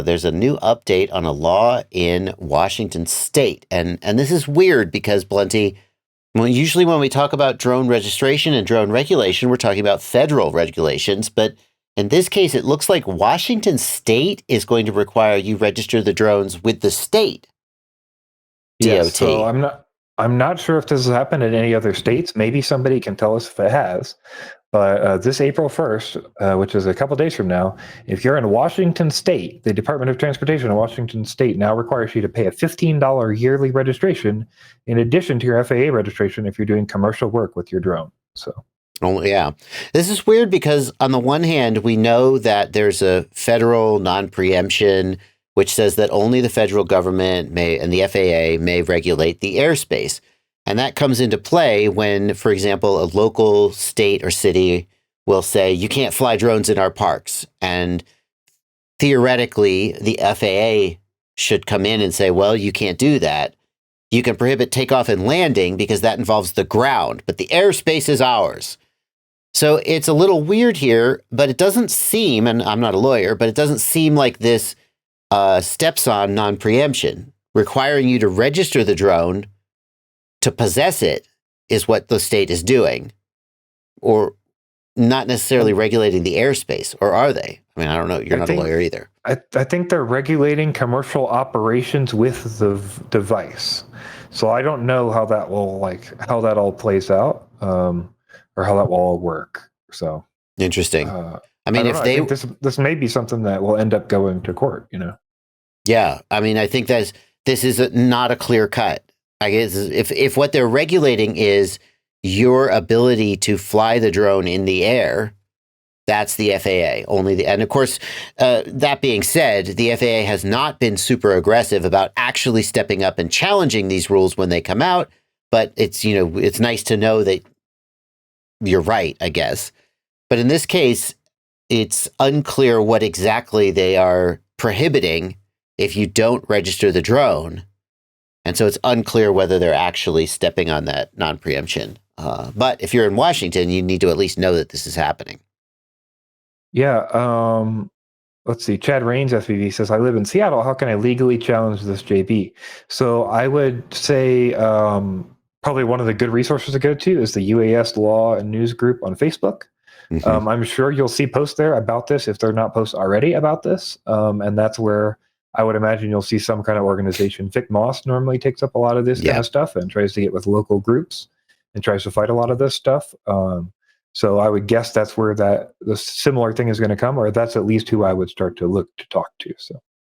There's a new update on a law in Washington State, and this is weird because Blunty. Well, usually when we talk about drone registration and drone regulation, we're talking about federal regulations, but in this case, it looks like Washington State is going to require you register the drones with the state Yes, so DOT. I'm not sure if this has happened in any other states. Maybe somebody can tell us if it has. But this April 1st, which is a couple days from now, if you're in Washington State, the Department of Transportation in Washington State now requires you to pay a $15 yearly registration in addition to your FAA registration if you're doing commercial work with your drone. So, Oh, yeah. This is weird because, on the one hand, we know that there's a federal non preemption, which says that only the federal government may and the FAA may regulate the airspace. And that comes into play when, for example, a local state or city will say, you can't fly drones in our parks. And theoretically, the FAA should come in and say, well, you can't do that. You can prohibit takeoff and landing because that involves the ground, but the airspace is ours. So it's a little weird here, but it doesn't seem, and I'm not a lawyer, but it doesn't seem like this steps on non-preemption. Requiring you to register the drone to possess it is what the state is doing, or not necessarily regulating the airspace, or are they? I mean, I don't know. You're not a lawyer either. I think they're regulating commercial operations with the device. So I don't know how that will how that all plays out, or how that will all work. So Interesting. I mean, I think this may be something that will end up going to court. Yeah. I mean, I think this is not a clear cut. I guess if what they're regulating is your ability to fly the drone in the air, that's the FAA. And of course, that being said, the FAA has not been super aggressive about actually stepping up and challenging these rules when they come out. But it's nice to know that you're right, I guess. But in this case, it's unclear what exactly they are prohibiting if you don't register the drone. And so it's unclear whether they're actually stepping on that non-preemption. But if you're in Washington, you need to at least know that this is happening. Yeah. Let's see. Chad Rains SVV says, I live in Seattle. How can I legally challenge this JB? So I would say probably one of the good resources to go to is the UAS Law and News group on Facebook. Mm-hmm. I'm sure you'll see posts there about this if they're not posts already about this. And that's where I would imagine you'll see some kind of organization. Vic Moss normally takes up a lot of this kind of stuff and tries to get with local groups and tries to fight a lot of this stuff. So I would guess that's where the similar thing is going to come, or that's at least who I would start to look to talk to. So